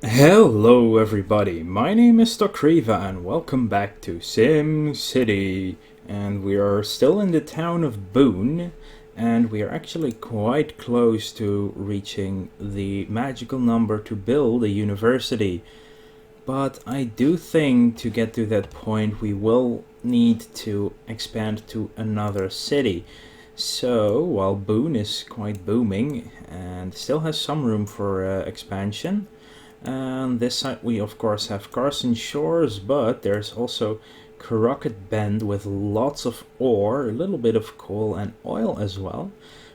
Hello everybody, my name is Tokriva and welcome back to Sim City. And we are still in the town of Boone, and we are actually quite close to reaching the magical number to build a university. But I do think to get to that point we will need to expand to another city. So while Boone is quite booming and still has some room for expansion, and this side we of course have Carson Shores, but there's also Crockett Bend with lots of ore, a little bit of coal and oil as well,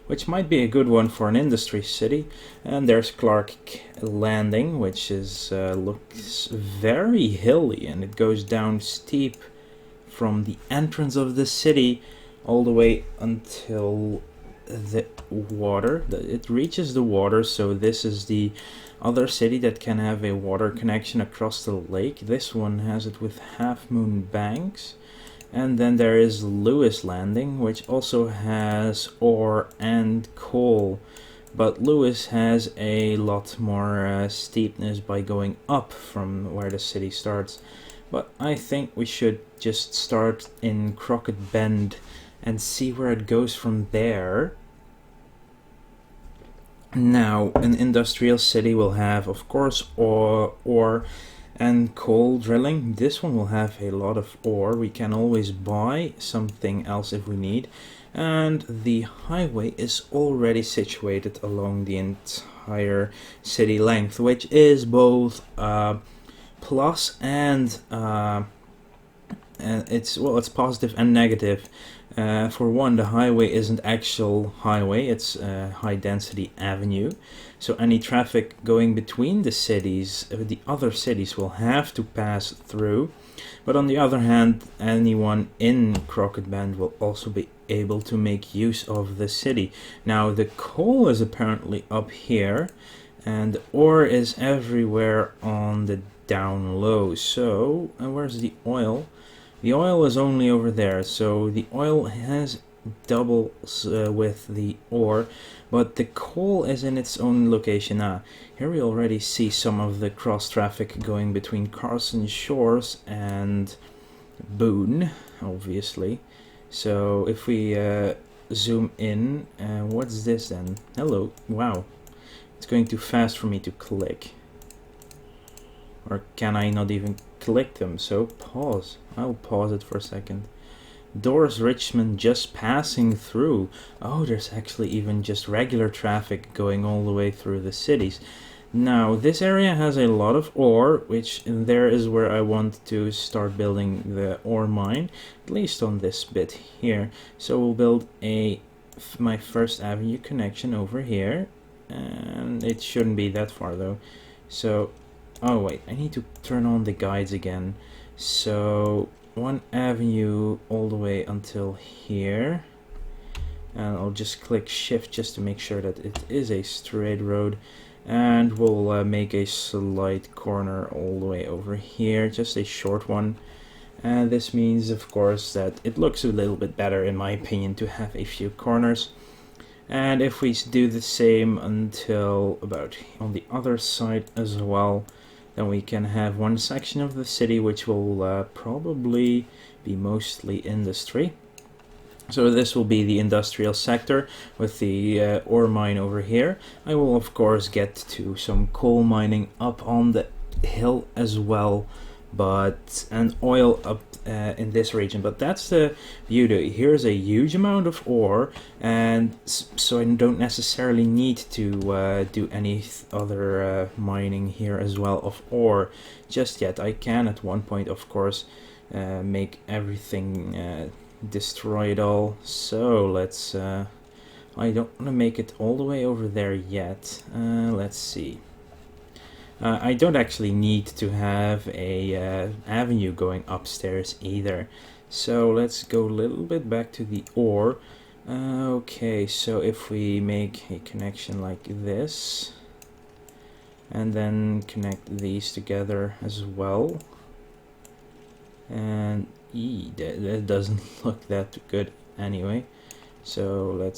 which might be a good one for an industry city. And there's Clark Landing, which is looks very hilly and it goes down steep from the entrance of the city all the way until the water. It reaches the water, so this is the other city that can have a water connection across the lake. This one has it with Half Moon Banks. And then there is Lewis Landing, which also has ore and coal. But Lewis has a lot more steepness by going up from where the city starts. But I think we should just start in Crockett Bend and see where it goes from there. Now, an industrial city will have, of course, ore and coal drilling. This one will have a lot of ore. We can always buy something else if we need. And the highway is already situated along the entire city length, which is both plus and it's positive and negative. For one, the highway isn't actual highway, it's a high density avenue. So any traffic going between the cities, the other cities will have to pass through. But on the other hand, anyone in Crockett Bend will also be able to make use of the city. Now the coal is apparently up here and the ore is everywhere on the down low. So where's the oil? The oil is only over there, so the oil has doubles with the ore, but the coal is in its own location. Here we already see some of the cross traffic going between Carson Shores and Boone, obviously. So if we zoom in, what's this then? Hello, wow, it's going too fast for me to click. Or can I not even click them? So pause. I'll pause it for a second. Doris Richmond just passing through. Oh, there's actually even just regular traffic going all the way through the cities. Now, this area has a lot of ore, which there is where I want to start building the ore mine, at least on this bit here. So we'll build my first avenue connection over here, and it shouldn't be that far though. So oh wait, I need to turn on the guides again. So one avenue all the way until here. And I'll just click shift just to make sure that it is a straight road. And we'll make a slight corner all the way over here, just a short one. And this means, of course, that it looks a little bit better, in my opinion, to have a few corners. And if we do the same until about on the other side as well, then we can have one section of the city which will probably be mostly industry. So this will be the industrial sector with the ore mine over here. I will of course get to some coal mining up on the hill as well, and oil up in this region. But that's the beauty. Here's a huge amount of ore, and so I don't necessarily need to do any other mining here as well of ore just yet. I can at one point, of course, make everything destroy it all. So let's I don't want to make it all the way over there yet. Let's see. I don't actually need to have a avenue going upstairs either. So let's go a little bit back to the ore. Okay, so if we make a connection like this, and then connect these together as well, and that doesn't look that good anyway. So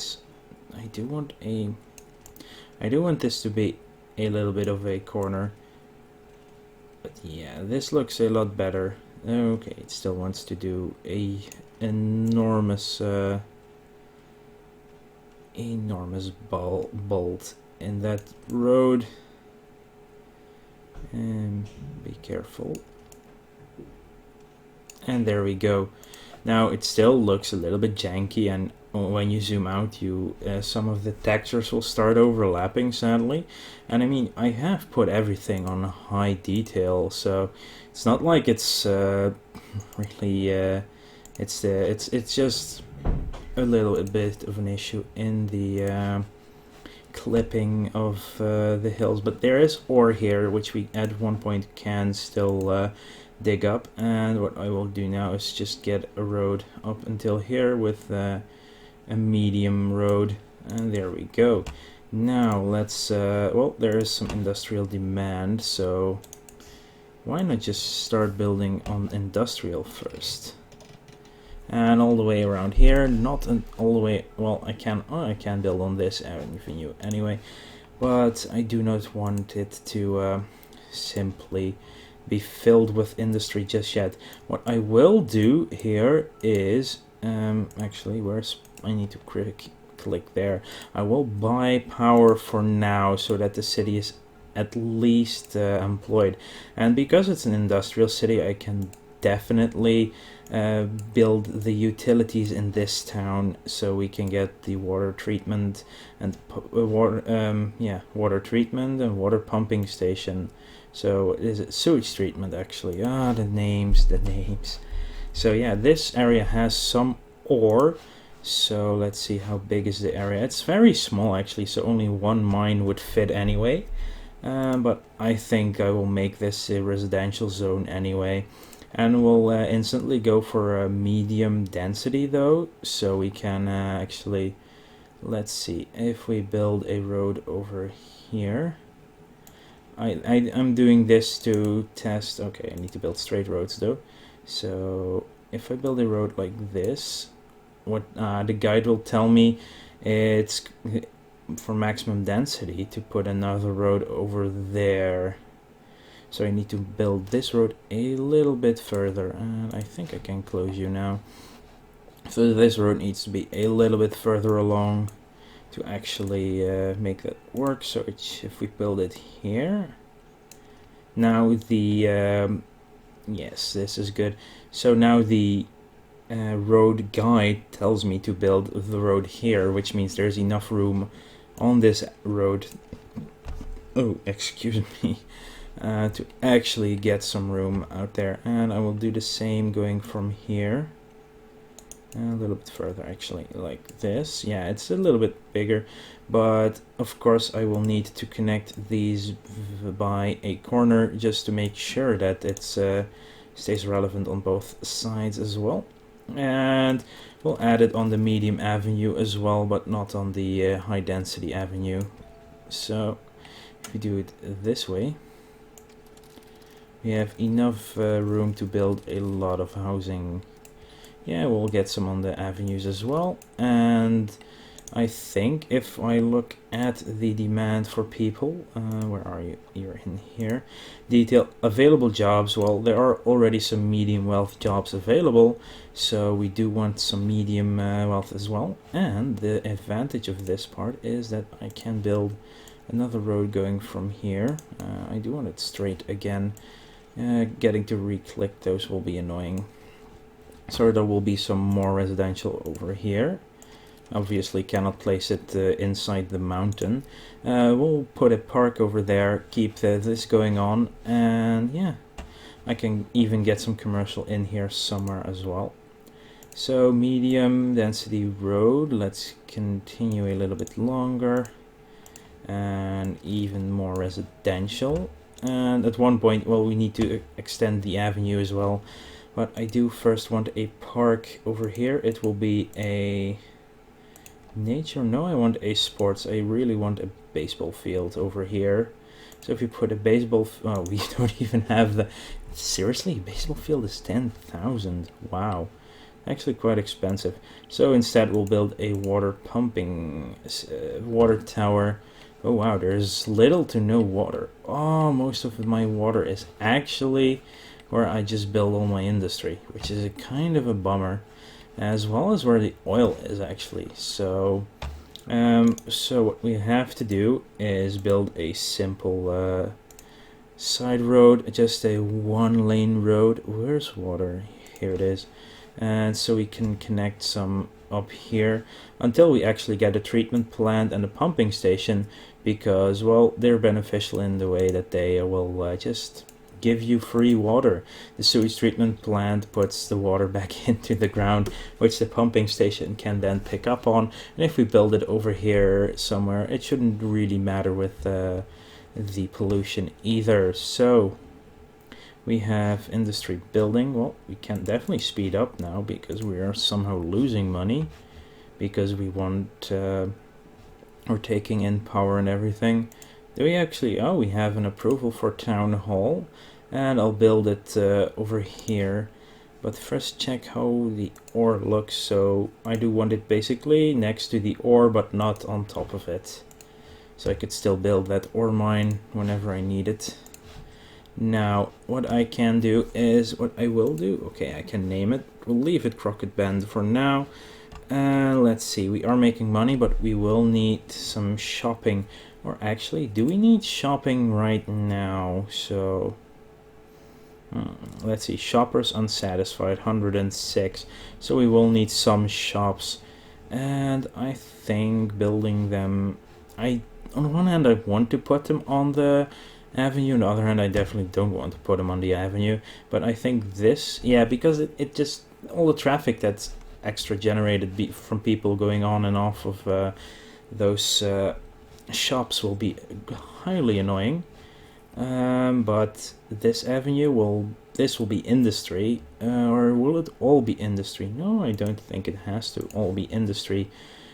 I do want this to be a little bit of a corner. But yeah, this looks a lot better. Okay, it still wants to do a enormous bolt in that road. And be careful. And there we go. Now it still looks a little bit janky, and when you zoom out, you some of the textures will start overlapping, sadly. And I mean, I have put everything on high detail, so it's not like it's really it's just a little bit of an issue in the clipping of the hills. But there is ore here, which we at one point can still dig up, and what I will do now is just get a road up until here with a medium road, and there we go. Now let's well, there is some industrial demand, so why not just start building on industrial first, and all the way around here, not all the way, well, I can build on this avenue anyway, but I do not want it to simply be filled with industry just yet. What I will do here is actually, I need to click there. I will buy power for now so that the city is at least employed, and because it's an industrial city, I can definitely build the utilities in this town so we can get the water treatment and water treatment and water pumping station. So is it sewage treatment actually? The names. So yeah, this area has some ore. So let's see, how big is the area? It's very small actually, so only one mine would fit anyway. But I think I will make this a residential zone anyway. And we'll instantly go for a medium density though, so we can actually, let's see, if we build a road over here. I'm doing this to test. Okay, I need to build straight roads though. So if I build a road like this, what the guide will tell me, it's for maximum density to put another road over there. So I need to build this road a little bit further, and I think I can close you now. So this road needs to be a little bit further along to actually make that work. So if we build it here, now the yes, this is good. So now the road guide tells me to build the road here, which means there's enough room on this road, oh excuse me, to actually get some room out there. And I will do the same going from here a little bit further, actually, like this. Yeah, it's a little bit bigger, but of course I will need to connect these by a corner just to make sure that it stays relevant on both sides as well. And we'll add it on the medium avenue as well, but not on the high density avenue. So if we do it this way, we have enough room to build a lot of housing. Yeah, we'll get some on the avenues as well. And I think if I look at the demand for people, where are you? You're in here. Detail available jobs. Well, there are already some medium wealth jobs available, so we do want some medium wealth as well. And the advantage of this part is that I can build another road going from here. I do want it straight again. Getting to re-click those will be annoying. So there will be some more residential over here. Obviously cannot place it inside the mountain. We'll put a park over there, keep this going on, and yeah, I can even get some commercial in here somewhere as well. So medium density road, let's continue a little bit longer, and even more residential. And at one point, well, we need to extend the avenue as well. But I do first want a park over here. It will be a nature. No, I want a sports. I really want a baseball field over here. So if you put a baseball, oh, we don't even have the. Seriously, a baseball field is 10,000. Wow, actually quite expensive. So instead, we'll build a water pumping water tower Oh wow, there's little to no water. Oh, most of my water is actually where I just build all my industry, which is a kind of a bummer, as well as where the oil is actually. So what we have to do is build a simple side road, just a one-lane road. Where's water? Here it is. And so we can connect some up here until we actually get a treatment plant and a pumping station, because, well, they're beneficial in the way that they will just give you free water. The sewage treatment plant puts the water back into the ground, which the pumping station can then pick up on. And if we build it over here somewhere, it shouldn't really matter with the pollution either. So we have industry building. Well, we can definitely speed up now because we are somehow losing money because we want we're taking in power and everything. Do we actually? Oh, we have an approval for town hall, and I'll build it over here. But first check how the ore looks. So I do want it basically next to the ore, but not on top of it. So I could still build that ore mine whenever I need it. Now, what I can do is, what I will do, okay, I can name it. We'll leave it Crockett Bend for now. Let's see, we are making money, but we will need some shopping. Or actually, do we need shopping right now? So, let's see, shoppers unsatisfied, 106. So we will need some shops. And I think building them, on one hand I want to put them on the avenue, on the other hand I definitely don't want to put them on the avenue. But I think this, yeah, because it just, all the traffic that's extra generated from people going on and off of those shops will be highly annoying. But this avenue this will be industry, or will it all be industry? No, I don't think it has to all be industry.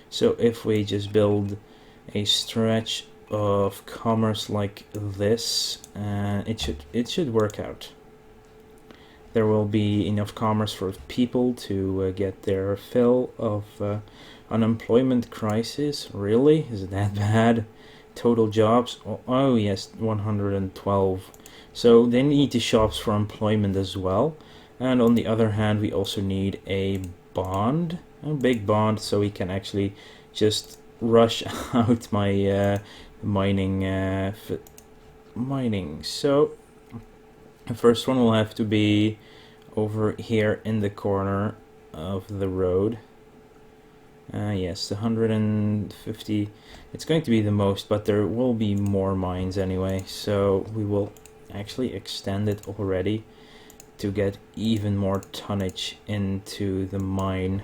So if we just build a stretch of commerce like this, it should work out. There will be enough commerce for people to get their fill of unemployment crisis. Really? Is it that bad? Total jobs? Oh yes, 112. So they need the shops for employment as well. And on the other hand, we also need a bond, a big bond, so we can actually just rush out my mining. So the first one will have to be over here in the corner of the road. Yes, the 150, it's going to be the most, but there will be more mines anyway, so we will actually extend it already to get even more tonnage into the mine.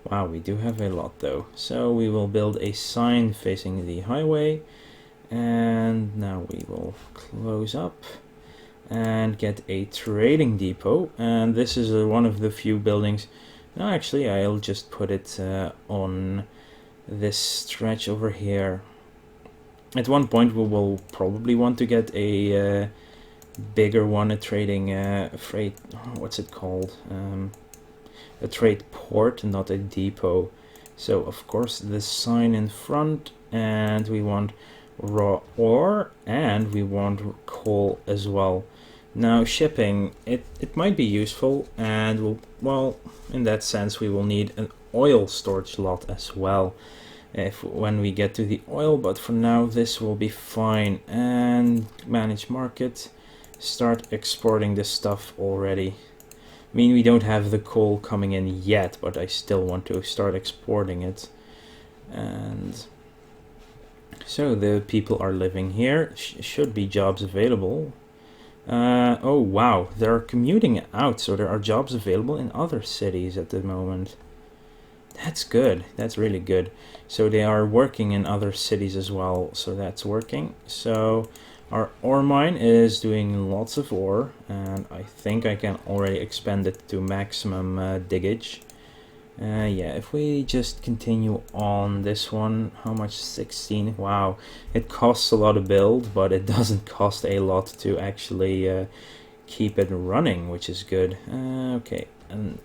Wow, we do have a lot though. So we will build a sign facing the highway, and now we will close up and get a trading depot. And this is one of the few buildings. No, actually I'll just put it on this stretch over here. At one point we will probably want to get a bigger one, a trading freight, what's it called, a trade port, not a depot. So of course the sign in front, and we want raw ore, and we want coal as well. Now shipping, it might be useful, and well, in that sense we will need an oil storage lot as well when we get to the oil, but for now this will be fine. And manage market, start exporting this stuff already. I mean, we don't have the coal coming in yet, but I still want to start exporting it. And so the people are living here, should be jobs available. Oh wow, they're commuting out, so there are jobs available in other cities at the moment. That's good, that's really good. So they are working in other cities as well, so that's working. So our ore mine is doing lots of ore, and I think I can already expand it to maximum diggage. Yeah, if we just continue on this one, how much? 16. Wow, it costs a lot to build, but it doesn't cost a lot to actually keep it running, which is good. Okay, and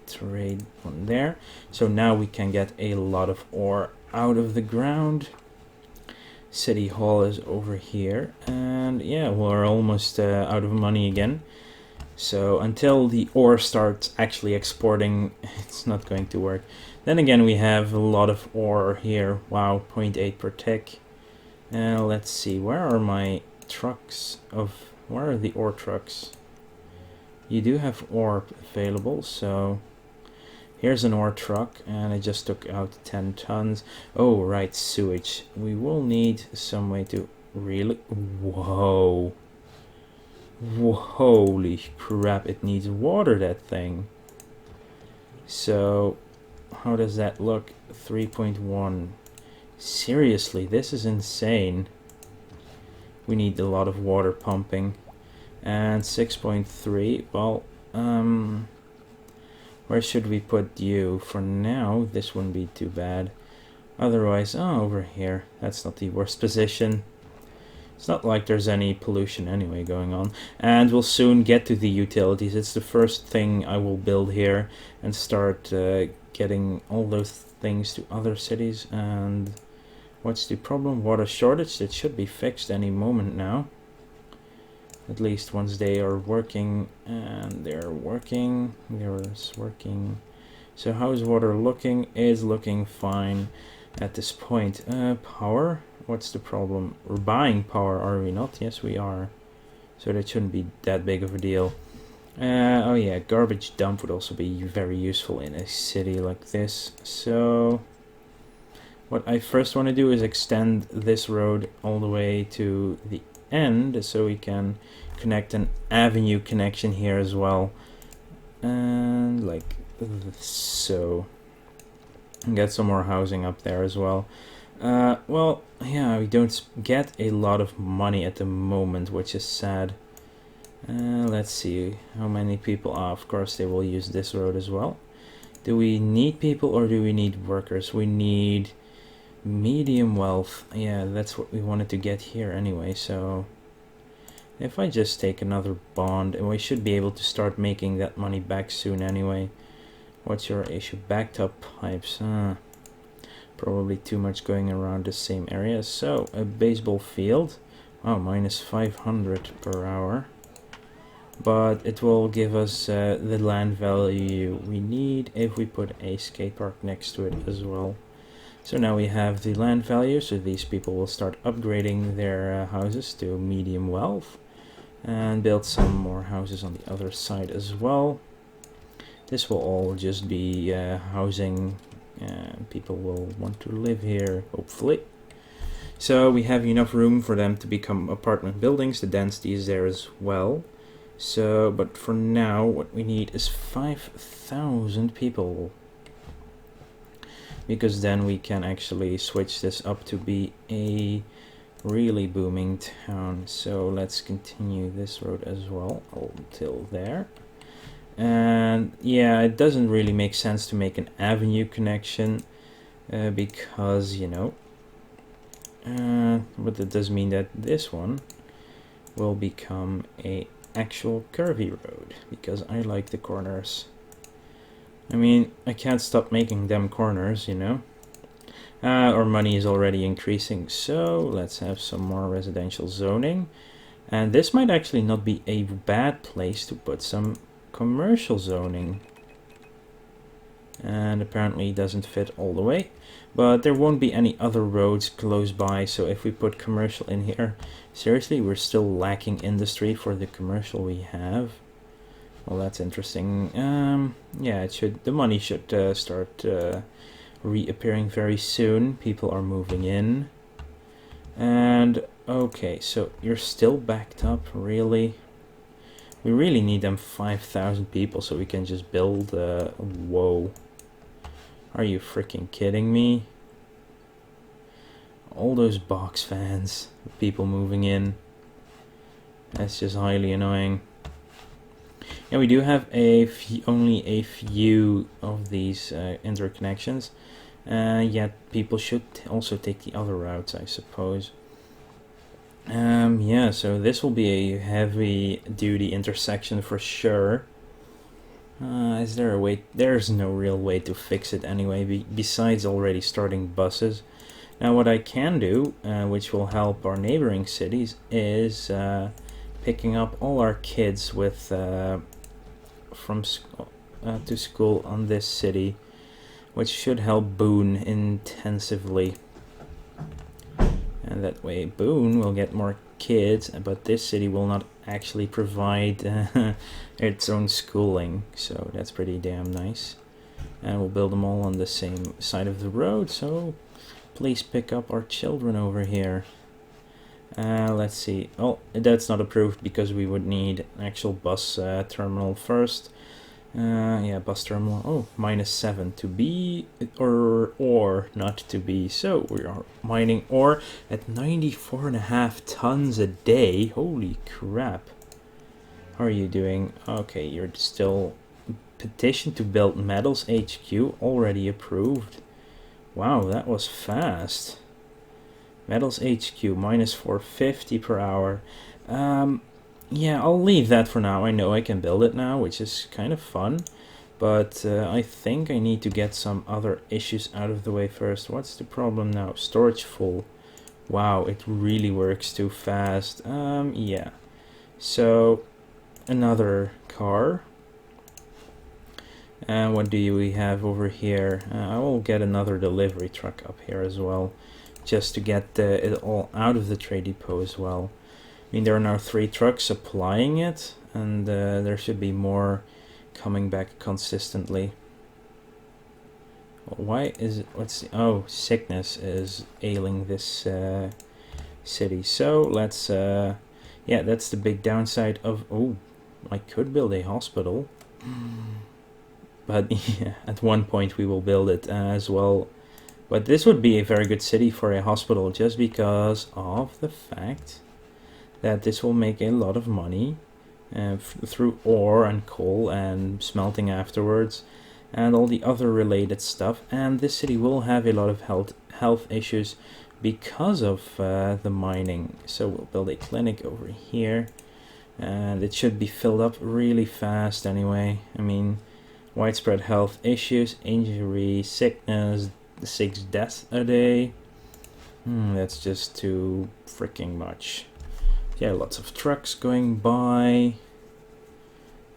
trade one there. So now we can get a lot of ore out of the ground. City Hall is over here, and yeah, we're almost out of money again. So until the ore starts actually exporting, it's not going to work. Then again, we have a lot of ore here. Wow, 0.8 per tick. Let's see, where are my trucks where are the ore trucks? You do have ore available, so here's an ore truck, and I just took out 10 tons. Oh, right, sewage. We will need some way to really... Whoa. Holy crap, it needs water, that thing. So, how does that look? 3.1. Seriously, this is insane. We need a lot of water pumping. And 6.3, well, where should we put you? For now, this wouldn't be too bad. Otherwise, oh, over here. That's not the worst position. It's not like there's any pollution anyway going on. And we'll soon get to the utilities. It's the first thing I will build here and start getting all those things to other cities. And what's the problem? Water shortage. It should be fixed any moment now. At least once they are working, and they're working. There's working. So how's water looking? It's looking fine at this point. Power? What's the problem? We're buying power, are we not? Yes, we are. So that shouldn't be that big of a deal. Oh yeah, garbage dump would also be very useful in a city like this. So what I first want to do is extend this road all the way to the end, so we can connect an avenue connection here as well. And like so. And get some more housing up there as well. Well, yeah, we don't get a lot of money at the moment, which is sad. Let's see how many people. Of course, they will use this road as well. Do we need people or do we need workers? We need medium wealth. Yeah, that's what we wanted to get here anyway. So if I just take another bond, and we should be able to start making that money back soon anyway. What's your issue? Backed up pipes. Probably too much going around the same area. So a baseball field. Oh, minus 500 per hour. But it will give us the land value we need if we put a skate park next to it as well. So now we have the land value, so these people will start upgrading their houses to medium wealth. And build some more houses on the other side as well. This will all just be housing. People will want to live here, hopefully. So we have enough room for them to become apartment buildings. The density is there as well. So, but for now, what we need is 5,000 people. Because then we can actually switch this up to be a really booming town. So let's continue this road as well until there. And yeah, it doesn't really make sense to make an avenue connection because, you know, but it does mean that this one will become a actual curvy road because I like the corners. I mean, I can't stop making them corners, you know. Our money is already increasing, so let's have some more residential zoning. And this might actually not be a bad place to put some commercial zoning. And apparently it doesn't fit all the way, but there won't be any other roads close by, so if we put commercial in here, seriously, we're still lacking industry for the commercial we have. Well, that's interesting. Yeah, it should, the money should start reappearing very soon. People are moving in. And okay, so you're still backed up, really? We really need them 5,000 people so we can just build, whoa. Are you freaking kidding me? All those box fans, people moving in. That's just highly annoying. And we do have only a few of these interconnections. Yet people should also take the other routes, I suppose. Yeah, so this will be a heavy duty intersection for sure. Is there a way? There's no real way to fix it anyway, besides already starting buses. Now what I can do, which will help our neighboring cities, is picking up all our kids with from to school on this city, which should help Boone intensively. And that way Boone will get more kids, but this city will not actually provide its own schooling, so that's pretty damn nice. And we'll build them all on the same side of the road, so please pick up our children over here. Let's see. Oh, that's not approved because we would need an actual bus terminal first. Yeah, bus terminal. Oh, -7 to be or not to be. So we are mining ore at 94.5 tons a day. Holy crap. How are you doing? Okay, you're still petition to build metals HQ already approved. Wow, that was fast. Metals HQ -450 per hour. Yeah, I'll leave that for now. I know I can build it now, which is kind of fun. But I think I need to get some other issues out of the way first. What's the problem now? Storage full. Wow, it really works too fast. Yeah. So, another car. And what do we have over here? I will get another delivery truck up here as well, just to get it all out of the trade depot as well. I mean, there are now 3 trucks supplying it, and there should be more coming back consistently. Why is it? What's the, oh, sickness is ailing this city. So let's yeah, that's the big downside of. Oh, I could build a hospital, but yeah, at one point we will build it as well. But this would be a very good city for a hospital, just because of the fact that this will make a lot of money through ore and coal and smelting afterwards and all the other related stuff. And this city will have a lot of health issues because of the mining. So we'll build a clinic over here, and it should be filled up really fast anyway. I mean, widespread health issues, injury, sickness, 6 deaths a day. That's just too freaking much. Yeah, lots of trucks going by.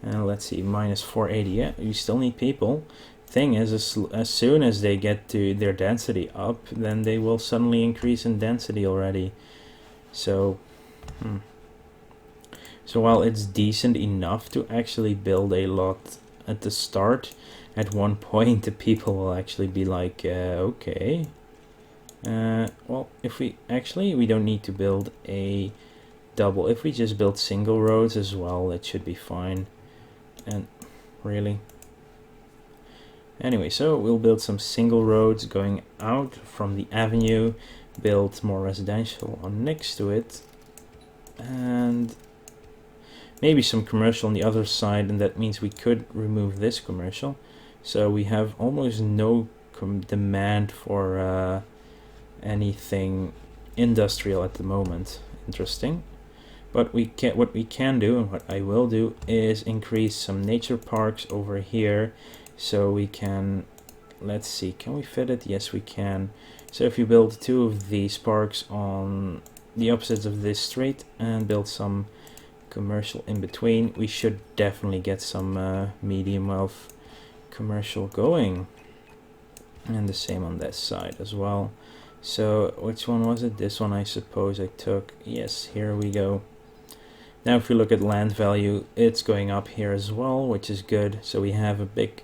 And let's see, -480. Yeah, you still need people. Thing is, as soon as they get to their density up, then they will suddenly increase in density already. So, so while it's decent enough to actually build a lot at the start, at one point the people will actually be like, okay. Well, if we don't need to build a double. If we just build single roads as well, it should be fine. And really, anyway, so we'll build some single roads going out from the avenue, build more residential on next to it, and maybe some commercial on the other side, and that means we could remove this commercial, so we have almost no demand for anything industrial at the moment. Interesting. But what we can do, and what I will do, is increase some nature parks over here, so we can, let's see, can we fit it? Yes, we can. So if you build 2 of these parks on the opposites of this street and build some commercial in between, we should definitely get some medium wealth commercial going. And the same on this side as well. So which one was it? This one, I suppose I took. Yes, here we go. Now if we look at land value, it's going up here as well, which is good. So we have a big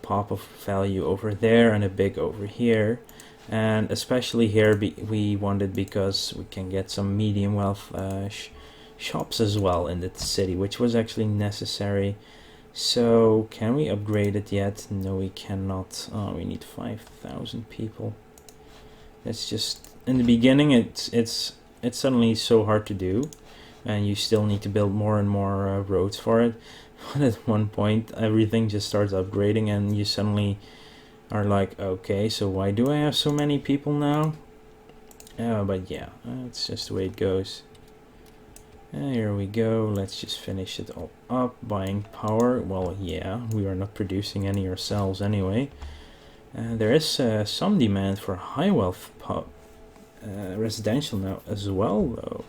pop of value over there and a big over here. And especially here we want it because we can get some medium wealth shops as well in the city, which was actually necessary. So can we upgrade it yet? No, we cannot. Oh, we need 5,000 people. That's just, in the beginning it's suddenly so hard to do, and you still need to build more and more roads for it. But at one point everything just starts upgrading and you suddenly are like, okay, so why do I have so many people now? But yeah, it's just the way it goes. Here we go. Let's just finish it all up. Buying power. Well, yeah, we are not producing any ourselves anyway. There is some demand for high wealth residential now as well, though.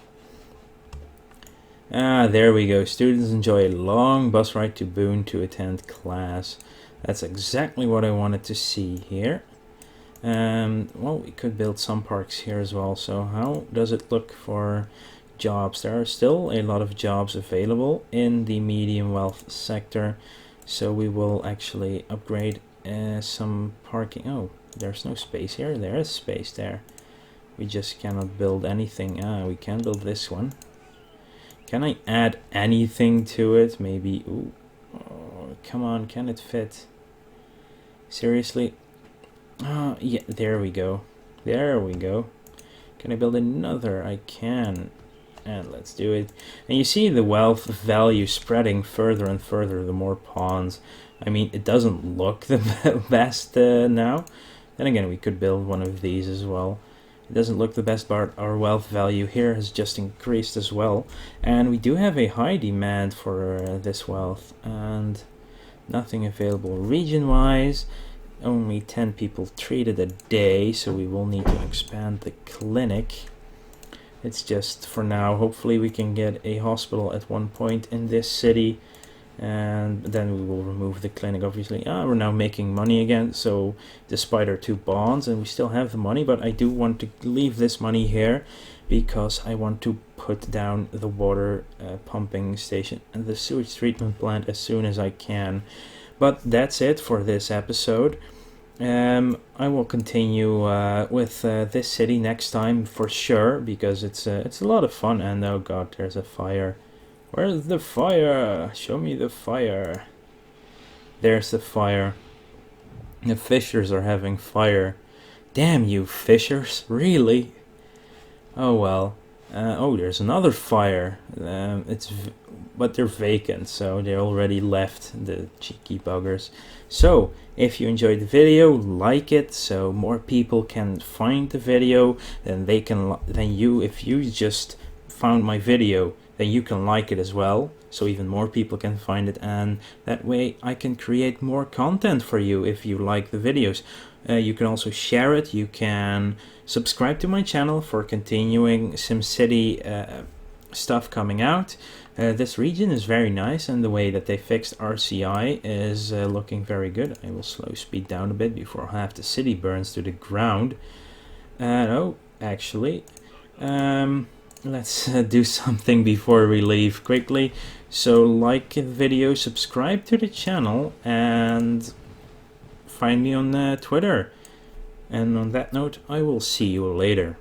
There we go. Students enjoy a long bus ride to Boone to attend class. That's exactly what I wanted to see here. Well, we could build some parks here as well. So how does it look for jobs? There are still a lot of jobs available in the medium wealth sector. So we will actually upgrade some parking. Oh, there's no space here. There is space there. We just cannot build anything. We can build this one. Can I add anything to it? Maybe. Ooh. Oh, come on, can it fit? Seriously? Yeah, there we go. There we go. Can I build another? I can. And let's do it. And you see the wealth value spreading further and further the more pawns. I mean, it doesn't look the best now. Then again, we could build one of these as well. It doesn't look the best, but our wealth value here has just increased as well. And we do have a high demand for this wealth. And nothing available region-wise. Only 10 people treated a day, so we will need to expand the clinic. It's just for now. Hopefully we can get a hospital at one point in this city, and then we will remove the clinic, obviously. We're now making money again, so despite our 2 bonds, and we still have the money, but I do want to leave this money here because I want to put down the water pumping station and the sewage treatment plant as soon as I can. But that's it for this episode. I will continue with this city next time for sure, because it's a lot of fun. And oh god, there's a fire. Where's the fire? Show me the fire. There's the fire. The fishers are having fire. Damn you fishers, really? Oh well. Oh, there's another fire. But they're vacant, so they already left, the cheeky buggers. So, if you enjoyed the video, like it so more people can find the video. Then if you just found my video, then you can like it as well, so even more people can find it, and that way I can create more content for you if you like the videos. You can also share it. You can subscribe to my channel for continuing SimCity stuff coming out. This region is very nice, and the way that they fixed RCI is looking very good. I will slow speed down a bit before half the city burns to the ground. Oh, actually, let's do something before we leave quickly. So like the video, subscribe to the channel, and find me on Twitter. And on that note, I will see you later.